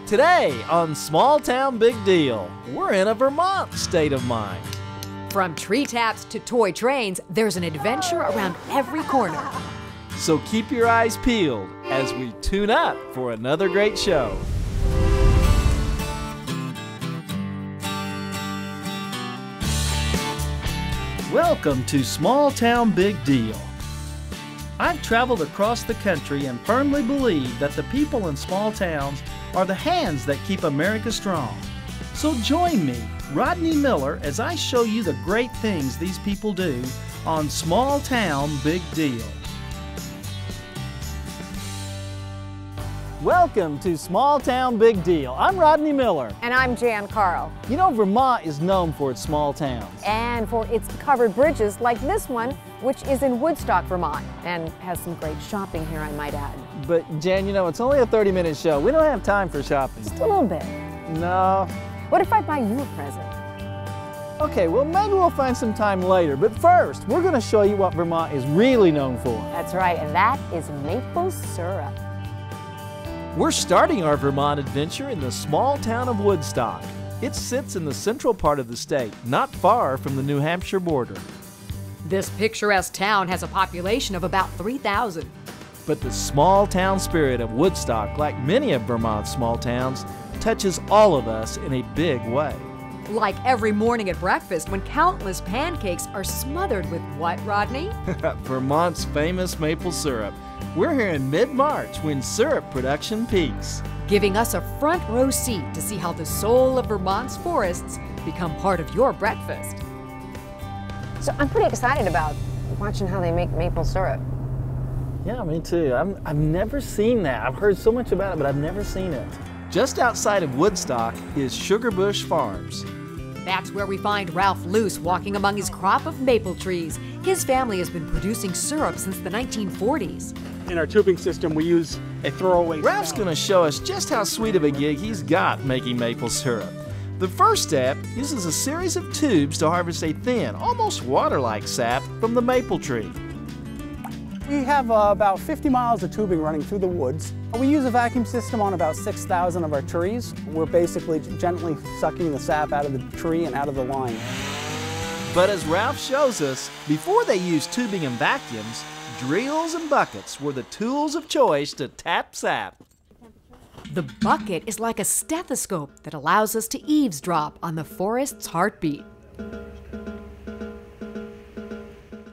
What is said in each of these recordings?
Today on Small Town Big Deal, we're in a Vermont state of mind. From tree taps to toy trains, there's an adventure around every corner. So keep your eyes peeled as we tune up for another great show. Welcome to Small Town Big Deal. I've traveled across the country and firmly believe that the people in small towns are the hands that keep America strong. So join me, Rodney Miller, as I show you the great things these people do on Small Town Big Deal. Welcome to Small Town Big Deal. I'm Rodney Miller. And I'm Jann Carl. You know, Vermont is known for its small towns. And for its covered bridges like this one, which is in Woodstock, Vermont, and has some great shopping here, I might add. But Jan, you know, it's only a 30-minute show. We don't have time for shopping. Just a little bit. No. What if I buy you a present? Okay, well, maybe we'll find some time later. But first, we're going to show you what Vermont is really known for. That's right, and that is maple syrup. We're starting our Vermont adventure in the small town of Woodstock. It sits in the central part of the state, not far from the New Hampshire border. This picturesque town has a population of about 3,000. But the small town spirit of Woodstock, like many of Vermont's small towns, touches all of us in a big way. Like every morning at breakfast when countless pancakes are smothered with what, Rodney? Vermont's famous maple syrup. We're here in mid-March when syrup production peaks, giving us a front row seat to see how the soul of Vermont's forests become part of your breakfast. So I'm pretty excited about watching how they make maple syrup. Yeah, me too. I've never seen that. I've heard so much about it, but I've never seen it. Just outside of Woodstock is Sugarbush Farms. That's where we find Ralph Luce walking among his crop of maple trees. His family has been producing syrup since the 1940s. In our tubing system, we use a throwaway Ralph's going to show us just how sweet of a gig he's got making maple syrup. The first step uses a series of tubes to harvest a thin, almost water-like sap from the maple tree. We have about 50 miles of tubing running through the woods. We use a vacuum system on about 6,000 of our trees. We're basically gently sucking the sap out of the tree and out of the line. But as Ralph shows us, before they used tubing and vacuums, drills and buckets were the tools of choice to tap sap. The bucket is like a stethoscope that allows us to eavesdrop on the forest's heartbeat.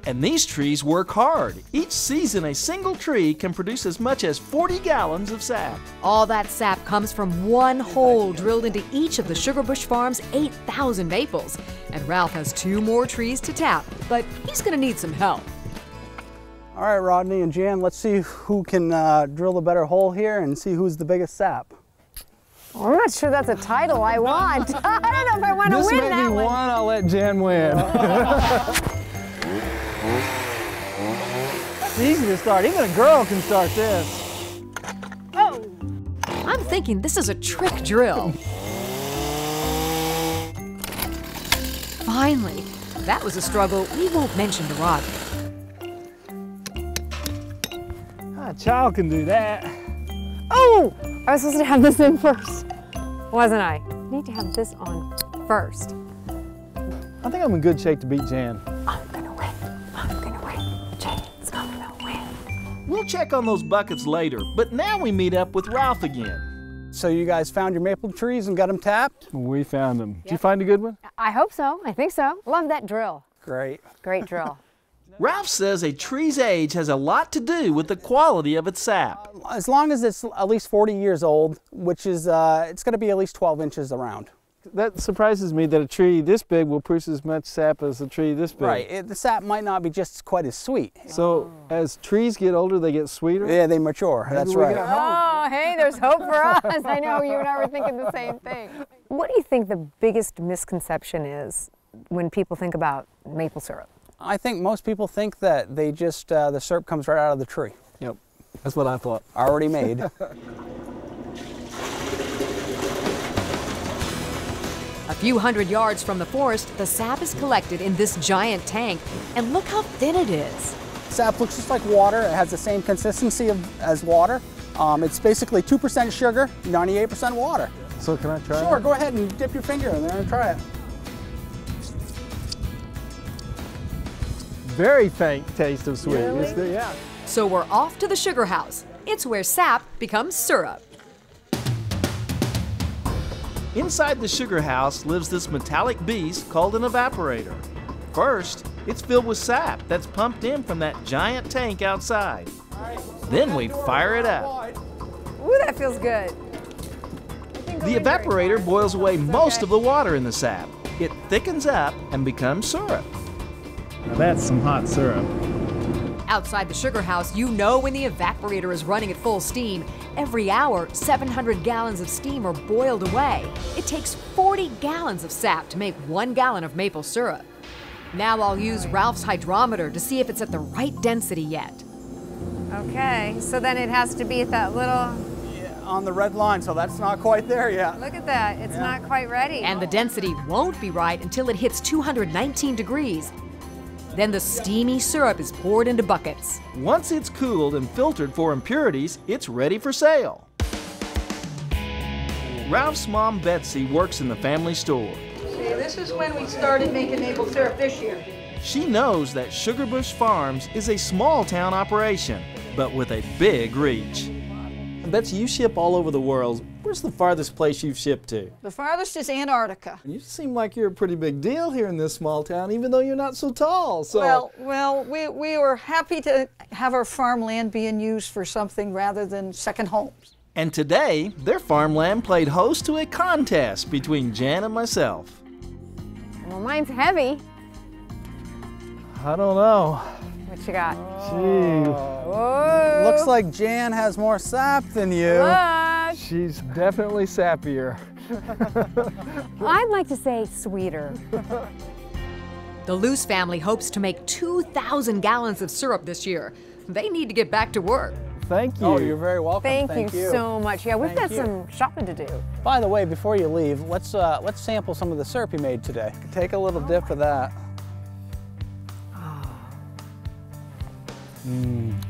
And these trees work hard. Each season, a single tree can produce as much as 40 gallons of sap. All that sap comes from one hole drilled into each of the Sugarbush Farm's 8,000 maples. And Ralph has 2 more trees to tap, but he's going to need some help. All right, Rodney and Jan, let's see who can drill the better hole here and see who's the biggest sap. Well, I'm not sure that's a title I want. I don't know if I want to win that one. This may be one I'll let Jan win. It's easy to start. Even a girl can start this. Oh! I'm thinking this is a trick drill. Finally, that was a struggle we won't mention to Rodney. A child can do that. Oh! I was supposed to have this in first, wasn't I? I need to have this on first. I think I'm in good shape to beat Jan. I'm gonna win. I'm gonna win. Jan's gonna win. We'll check on those buckets later, but now we meet up with Ralph again. So you guys found your maple trees and got them tapped? We found them. Did you find a good one? I hope so. I think so. Love that drill. Great. Great drill. Ralph says a tree's age has a lot to do with the quality of its sap. As long as it's at least 40 years old, which is, it's going to be at least 12 inches around. That surprises me that a tree this big will produce as much sap as a tree this big. Right. The sap might not be just quite as sweet. So as trees get older, they get sweeter? Yeah, they mature. That's right. Oh, hey, there's hope for us. I know you and I were thinking the same thing. What do you think the biggest misconception is when people think about maple syrup? I think most people think that they just, the syrup comes right out of the tree. Yep, that's what I thought. Already made. A few hundred yards from the forest, the sap is collected in this giant tank, and look how thin it is. Sap looks just like water. It has the same consistency as water. It's basically 2% sugar, 98% water. So can I try Sure, it? go ahead and dip your finger in there and try it. Very faint taste of sweet. Really? Yeah. So we're off to the sugar house. It's where sap becomes syrup. Inside the sugar house lives this metallic beast called an evaporator. First, it's filled with sap that's pumped in from that giant tank outside. Then we fire it up. Ooh, that feels good. The evaporator boils away most of the water in the sap. It thickens up and becomes syrup. Now that's some hot syrup. Outside the sugar house, you know when the evaporator is running at full steam. Every hour, 700 gallons of steam are boiled away. It takes 40 gallons of sap to make 1 gallon of maple syrup. Now I'll use Ralph's hydrometer to see if it's at the right density yet. Okay, so then it has to be at that little, On the red line, so that's not quite there yet. look at that, it's not quite ready. And the density won't be right until it hits 219 degrees. Then the steamy syrup is poured into buckets. Once it's cooled and filtered for impurities, it's ready for sale. Ralph's mom, Betsy, works in the family store. See, this is when we started making maple syrup this year. She knows that Sugarbush Farms is a small town operation, but with a big reach. Betsy, you ship all over the world. Where's the farthest place you've shipped to? The farthest is Antarctica. You seem like you're a pretty big deal here in this small town, even though you're not so tall. So. Well, we were happy to have our farmland being used for something rather than second homes. And today, their farmland played host to a contest between Jann and myself. Well, mine's heavy. I don't know. What you got? Gee, Whoa. Looks like Jan has more sap than you. Look. she's definitely sappier. I'd like to say sweeter. The Luce family hopes to make 2,000 gallons of syrup this year. They need to get back to work. Thank you. Oh, you're very welcome. Thank you so much. Yeah, we've Thank got you. some shopping to do. By the way, before you leave, let's sample some of the syrup you made today. Take a little dip of that.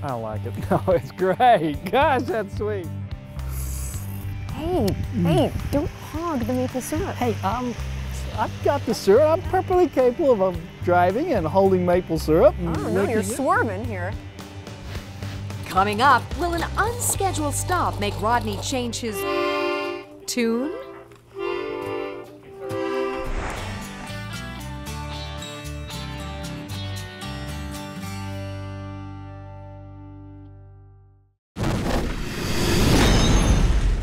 I like it. No, it's great. Gosh, that's sweet. Hey, don't hog the maple syrup. Hey, I've got the syrup. I'm perfectly capable of driving and holding maple syrup. Oh, no, you're swerving here. Coming up, will an unscheduled stop make Rodney change his tune?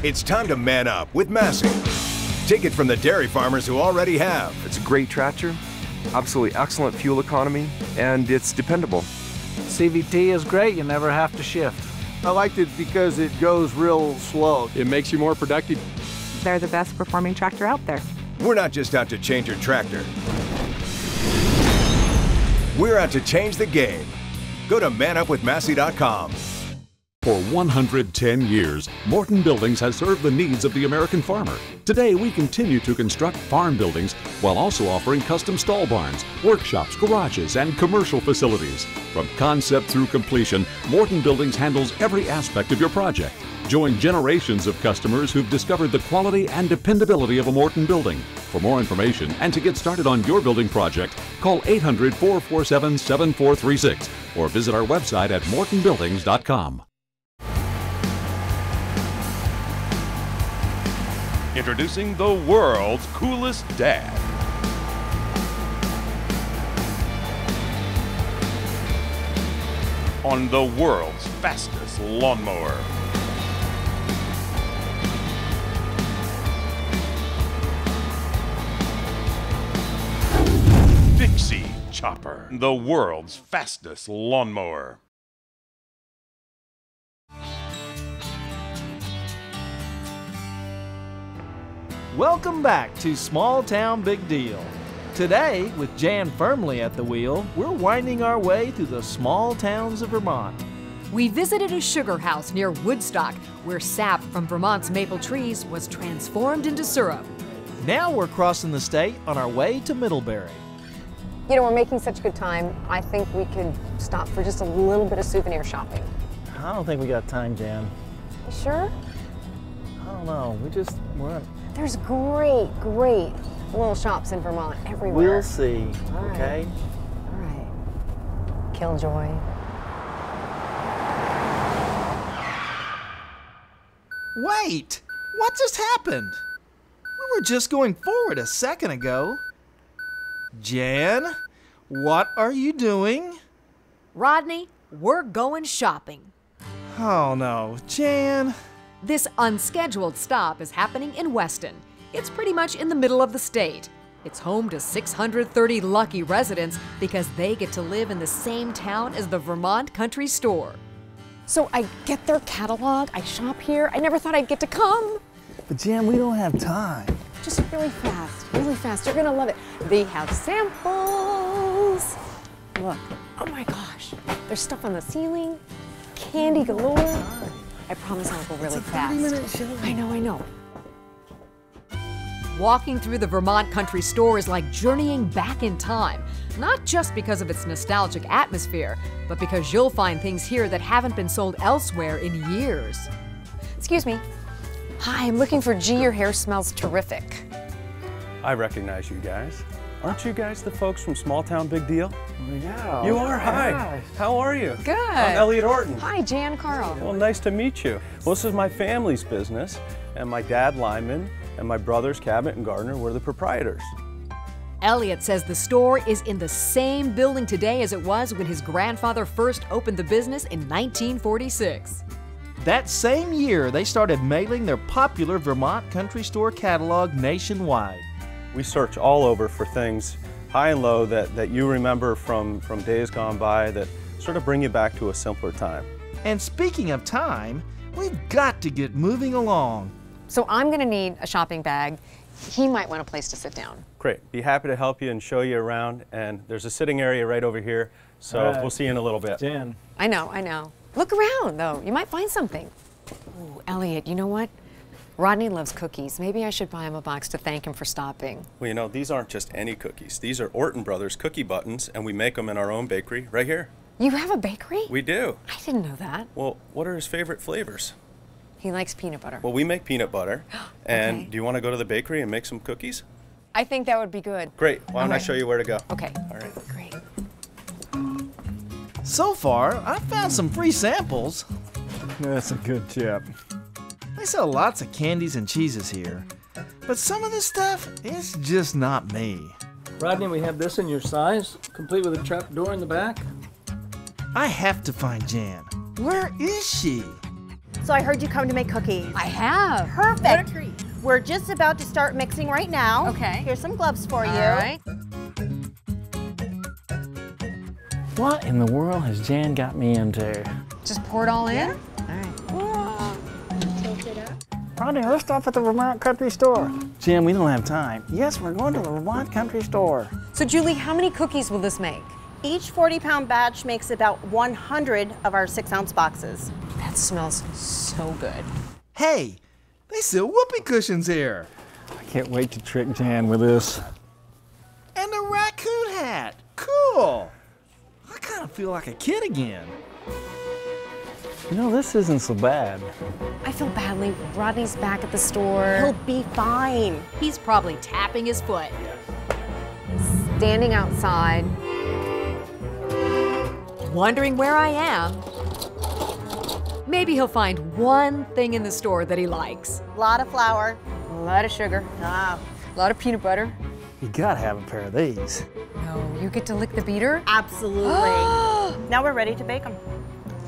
It's time to man up with Massey. Take it from the dairy farmers who already have. It's a great tractor, absolutely excellent fuel economy, and it's dependable. CVT is great. You never have to shift. I liked it because it goes real slow. It makes you more productive. They're the best performing tractor out there. We're not just out to change your tractor. We're out to change the game. Go to manupwithmassey.com. For 110 years, Morton Buildings has served the needs of the American farmer. Today, we continue to construct farm buildings while also offering custom stall barns, workshops, garages, and commercial facilities. From concept through completion, Morton Buildings handles every aspect of your project. Join generations of customers who've discovered the quality and dependability of a Morton building. For more information and to get started on your building project, call 800-447-7436 or visit our website at mortonbuildings.com. Introducing the world's coolest dad. On the world's fastest lawnmower. Dixie Chopper, the world's fastest lawnmower. Welcome back to Small Town Big Deal. Today, with Jann firmly at the wheel, we're winding our way through the small towns of Vermont. We visited a sugar house near Woodstock, where sap from Vermont's maple trees was transformed into syrup. Now we're crossing the state on our way to Middlebury. You know, we're making such good time. I think we could stop for just a little bit of souvenir shopping. I don't think we got time, Jan. You sure? I don't know. We're There's great little shops in Vermont everywhere. We'll see, okay? All right. Killjoy. Wait! What just happened? We were just going forward a second ago. Jann, what are you doing? Rodney, we're going shopping. Oh no, Jann. This unscheduled stop is happening in Weston. It's pretty much in the middle of the state. It's home to 630 lucky residents because they get to live in the same town as the Vermont Country Store. So I get their catalog, I shop here. I never thought I'd get to come. But Jann, we don't have time. Just really fast. You're gonna love it. They have samples. Look, oh my gosh. There's stuff on the ceiling, candy galore. I promise I'll go really fast. 30-minute show. I know. Walking through the Vermont Country Store is like journeying back in time, not just because of its nostalgic atmosphere, but because you'll find things here that haven't been sold elsewhere in years. Excuse me. Hi, I'm looking for G. Your hair smells terrific. I recognize you guys. Aren't you guys the folks from Small Town Big Deal? Yeah. You are? Hi. How are you? Good. I'm Elliot Orton. Hi, Jann, Carl. Well, nice to meet you. Well, this is my family's business, and my dad, Lyman, and my brothers, Cabot and Gardner, were the proprietors. Elliot says the store is in the same building today as it was when his grandfather first opened the business in 1946. That same year, they started mailing their popular Vermont Country Store catalog nationwide. We search all over for things high and low that you remember from days gone by that sort of bring you back to a simpler time. And speaking of time, we've got to get moving along. So I'm gonna need a shopping bag. He might want a place to sit down. Great. Be happy to help you and show you around. And there's a sitting area right over here. So we'll see you in a little bit. Jann. I know. Look around, though. You might find something. Ooh, Elliot, you know what? Rodney loves cookies. Maybe I should buy him a box to thank him for stopping. Well, you know, these aren't just any cookies. These are Orton Brothers cookie buttons, and we make them in our own bakery right here. You have a bakery? We do. I didn't know that. Well, what are his favorite flavors? He likes peanut butter. Well, we make peanut butter. And Okay. do you want to go to the bakery and make some cookies? I think that would be good. Great. Why don't I right. show you where to go? Okay. All right. Great. So far, I've found some free samples. That's a good tip. They sell lots of candies and cheeses here. But some of this stuff is just not me. Rodney, we have this in your size, complete with a trap door in the back. I have to find Jann. Where is she? So I heard you come to make cookies. I have. Perfect. We're just about to start mixing right now. Okay. Here's some gloves for you. All right. What in the world has Jann got me into? Just pour it all in? Rodney, let's stop at the Vermont Country Store. Jann, we don't have time. Yes, we're going to the Vermont Country Store. So, Julie, how many cookies will this make? Each 40-pound batch makes about 100 of our 6-ounce boxes. That smells so good. Hey, they sell whoopee cushions here. I can't wait to trick Jann with this. And a raccoon hat. Cool. I kind of feel like a kid again. You know, this isn't so bad. I feel badly. Rodney's back at the store. He'll be fine. He's probably tapping his foot. Standing outside. Wondering where I am. Maybe he'll find one thing in the store that he likes. A lot of flour. A lot of sugar. Ah. A lot of peanut butter. You gotta have a pair of these. No, you get to lick the beater? Absolutely. Now we're ready to bake them.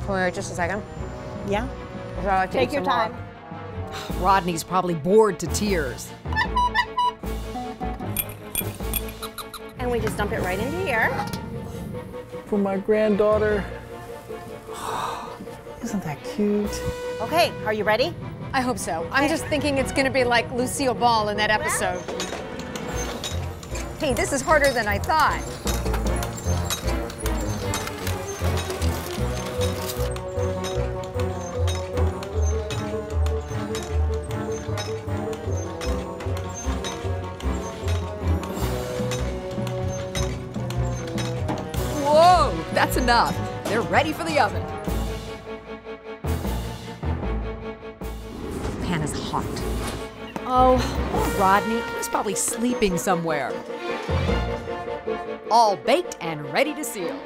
Wait just a second. Yeah. Like Take your time. Rodney's probably bored to tears. And we just dump it right into here. For my granddaughter. Isn't that cute? Okay, are you ready? I hope so. I'm just thinking it's gonna be like Lucille Ball in that episode. Hey, this is harder than I thought. Whoa, that's enough. They're ready for the oven. is hot. Oh, poor Rodney. He's probably sleeping somewhere. All baked and ready to seal.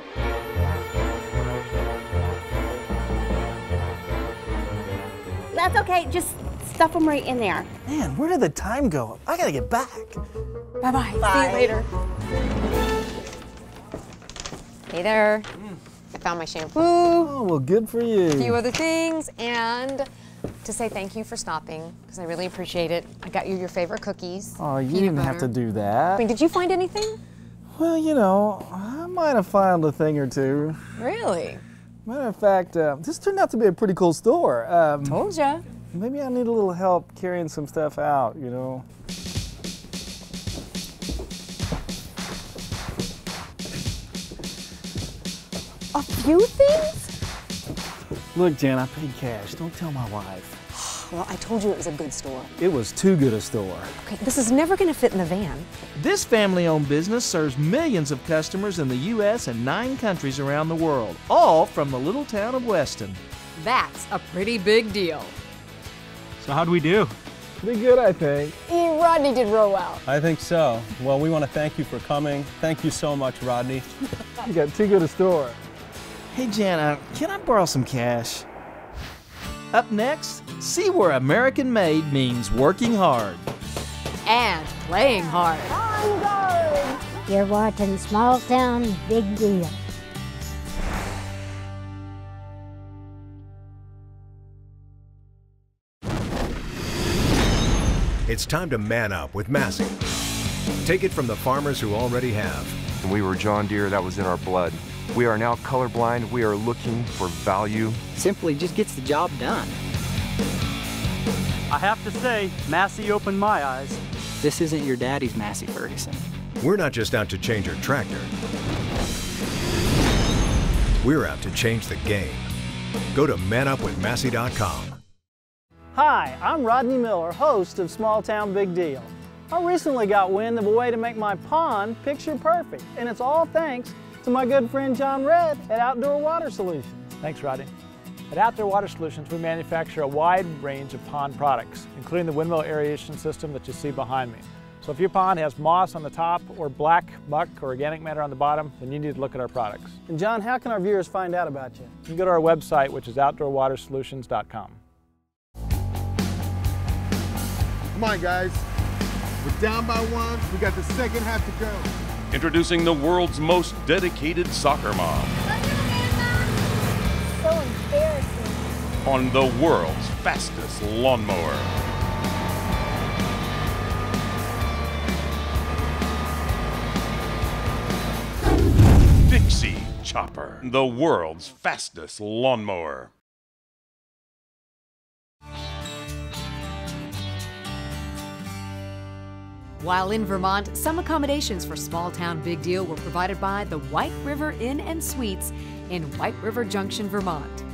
That's okay, just stuff them right in there. Man, where did the time go? I gotta get back. Bye-bye. Bye. See you later. Hey there. I found my shampoo. Oh, well, good for you. A few other things, and to say thank you for stopping, because I really appreciate it. I got you your favorite cookies. Oh, you peanut didn't butter. have to do that. I mean, did you find anything? Well, you know, I might have found a thing or two. Really? Matter of fact, this turned out to be a pretty cool store. Told ya. Maybe I need a little help carrying some stuff out, you know. A few things? Look, Jan, I paid cash. Don't tell my wife. Well, I told you it was a good store. It was too good a store. Okay, this is never gonna fit in the van. This family-owned business serves millions of customers in the U.S. and 9 countries around the world, all from the little town of Weston. That's a pretty big deal. So how'd we do? Pretty good, I think. Rodney did real well. I think so. Well, we want to thank you for coming. Thank you so much, Rodney. You got too good a store. Hey, Jann, can I borrow some cash? Up next, see where American made means working hard. And playing hard. You're watching Small Town Big Deal. It's time to man up with Massey. Take it from the farmers who already have. And we were John Deere, that was in our blood. We are now colorblind. We are looking for value. Simply just gets the job done. I have to say, Massey opened my eyes. This isn't your daddy's Massey Ferguson. We're not just out to change your tractor. We're out to change the game. Go to manupwithmassey.com. Hi, I'm Rodney Miller, host of Small Town Big Deal. I recently got wind of a way to make my pond picture perfect, and it's all thanks to my good friend John Red at Outdoor Water Solutions. Thanks, Rodney. At Outdoor Water Solutions, we manufacture a wide range of pond products, including the windmill aeration system that you see behind me. So if your pond has moss on the top or black muck or organic matter on the bottom, then you need to look at our products. And John, how can our viewers find out about you? You can go to our website, which is outdoorwatersolutions.com. Come on, guys. We're down by 1. We got the second half to go. Introducing the world's most dedicated soccer mom. So embarrassing. On the world's fastest lawnmower. Dixie Chopper, the world's fastest lawnmower. While in Vermont, some accommodations for Small Town Big Deal were provided by the White River Inn and Suites in White River Junction, Vermont.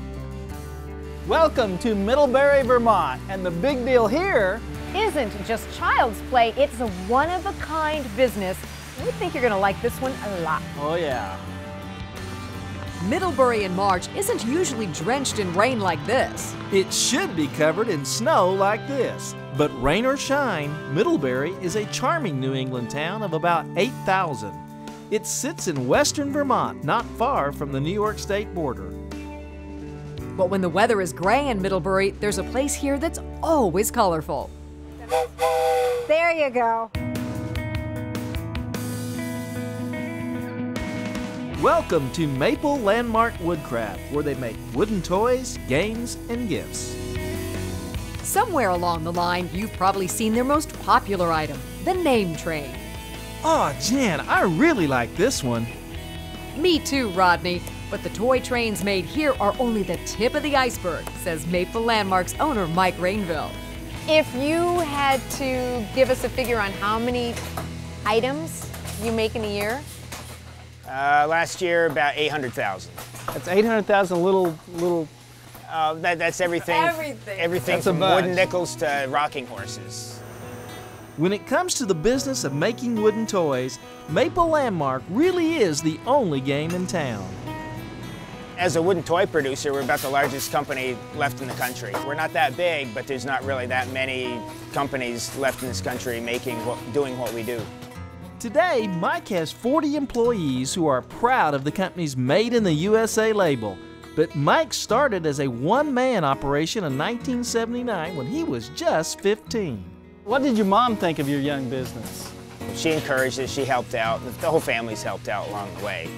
Welcome to Middlebury, Vermont, and the big deal here Isn't just child's play, it's a one-of-a-kind business. We think you're gonna like this one a lot. Oh yeah. Middlebury in March isn't usually drenched in rain like this. It should be covered in snow like this. But rain or shine, Middlebury is a charming New England town of about 8,000. It sits in western Vermont, not far from the New York state border. But when the weather is gray in Middlebury, there's a place here that's always colorful. There you go. Welcome to Maple Landmark Woodcraft, where they make wooden toys, games, and gifts. Somewhere along the line, you've probably seen their most popular item, the name train. Oh, Jann, I really like this one. Me too, Rodney. But the toy trains made here are only the tip of the iceberg, says Maple Landmark's owner, Mike Rainville. If you had to give us a figure on how many items you make in a year? Last year, about 800,000. That's 800,000 little. That's everything. Everything That's a from bunch. wooden nickels to rocking horses. When it comes to the business of making wooden toys, Maple Landmark really is the only game in town. As a wooden toy producer, we're about the largest company left in the country. We're not that big, but there's not really that many companies left in this country doing what we do. Today, Mike has 40 employees who are proud of the company's Made in the USA label. But Mike started as a one-man operation in 1979 when he was just 15. What did your mom think of your young business? She encouraged us, she helped out. The whole family's helped out along the way.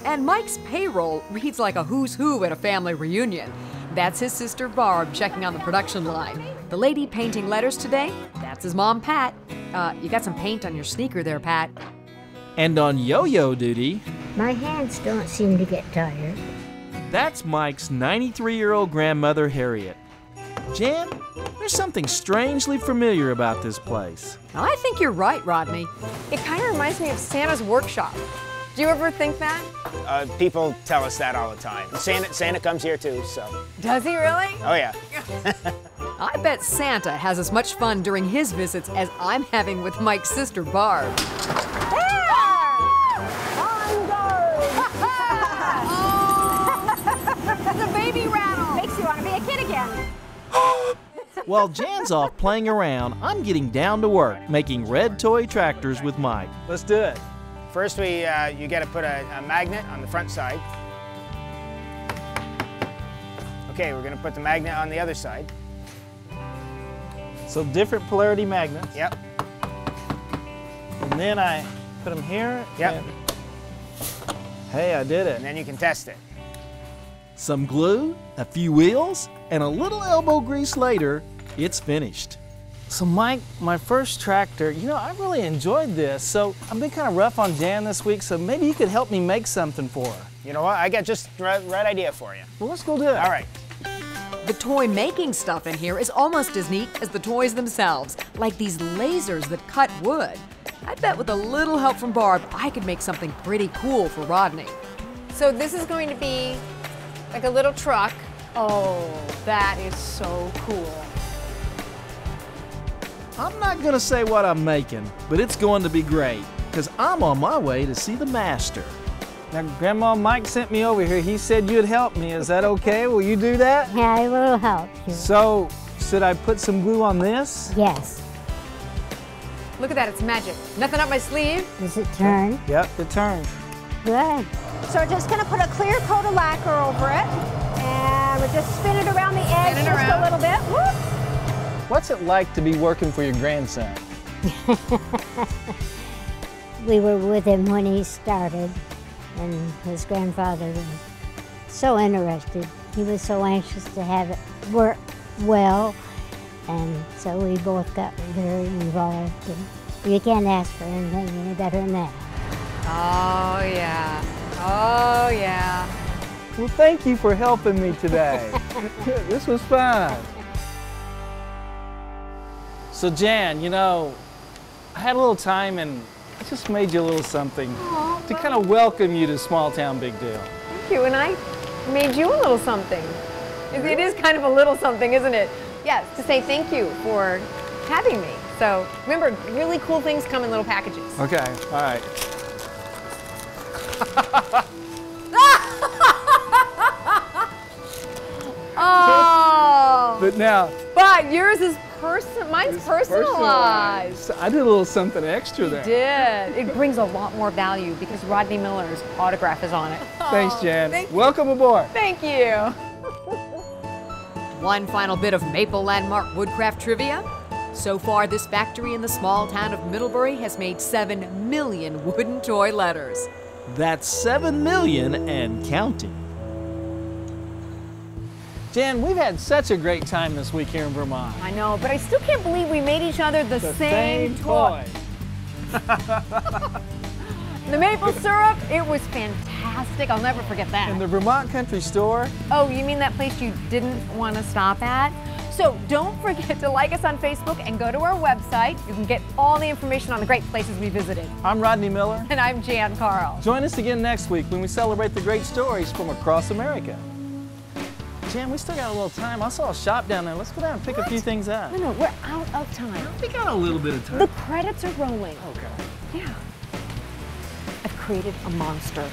And Mike's payroll reads like a who's who at a family reunion. That's his sister Barb checking on the production line. The lady painting letters today, that's his mom Pat. You got some paint on your sneaker there, Pat. And on yo-yo duty, My hands don't seem to get tired. that's Mike's 93-year-old grandmother Harriet. Jann, there's something strangely familiar about this place. I think you're right, Rodney. It kind of reminds me of Santa's workshop. Do you ever think that? People tell us that all the time. Santa comes here too, so. Does he really? Oh yeah. I bet Santa has as much fun during his visits as I'm having with Mike's sister Barb. That's a baby rattle. Makes you want to be a kid again. While Jan's off playing around, I'm getting down to work making red toy tractors with Mike. Let's do it. First, you got to put a magnet on the front side. Okay, we're going to put the magnet on the other side. So different polarity magnets. Yep. And then I put them here. Yep. And hey, I did it. And then you can test it. Some glue, a few wheels, and a little elbow grease later, it's finished. So Mike, my first tractor, you know, I really enjoyed this. So I've been kind of rough on Jann this week, so maybe you could help me make something for her. You know what? I got just the right idea for you. Well, let's go do it. All right. The toy making stuff in here is almost as neat as the toys themselves, like these lasers that cut wood. I bet with a little help from Barb, I could make something pretty cool for Rodney. So this is going to be like a little truck. Oh, that is so cool. I'm not gonna say what I'm making, but it's going to be great, because I'm on my way to see the master. Now, Grandma, Mike sent me over here. He said you'd help me. Is that okay? Will you do that? Yeah, I will help you. So, should I put some glue on this? Yes. Look at that, it's magic. Nothing up my sleeve. Does it turn? Yep, it turns. Good. So we're just going to put a clear coat of lacquer over it. And we'll just spin it around the edge Spin it just around. a little bit. Whoop. What's it like to be working for your grandson? We were with him when he started, and his grandfather was so interested. He was so anxious to have it work well, and so we both got very involved. And you can't ask for anything any better than that. Oh, yeah. Oh, yeah. Well, thank you for helping me today. This was fun. So Jann, you know, I had a little time and I just made you a little something to kind of welcome you to Small Town Big Deal. Thank you, and I made you a little something. It is kind of a little something, isn't it? Yes, to say thank you for having me. So remember, really cool things come in little packages. Okay, all right. Oh! But now, But yours is mine's personalized. I did a little something extra there. You did. It brings a lot more value because Rodney Miller's autograph is on it. Thanks, Jann. Thank you. Welcome aboard. Thank you. One final bit of Maple Landmark Woodcraft trivia. So far, this factory in the small town of Middlebury has made 7 million wooden toy letters. That's 7 million and counting. Jann, we've had such a great time this week here in Vermont. I know, but I still can't believe we made each other the same toy. The maple syrup, it was fantastic. I'll never forget that. In the Vermont Country Store. Oh, you mean that place you didn't want to stop at? So don't forget to like us on Facebook and go to our website. You can get all the information on the great places we visited. I'm Rodney Miller. And I'm Jann Carl. Join us again next week when we celebrate the great stories from across America. Jann, we still got a little time. I saw a shop down there. Let's go down and pick a few things up. No, we're out of time. We got a little bit of time. The credits are rolling. Okay. Yeah. I've created a monster.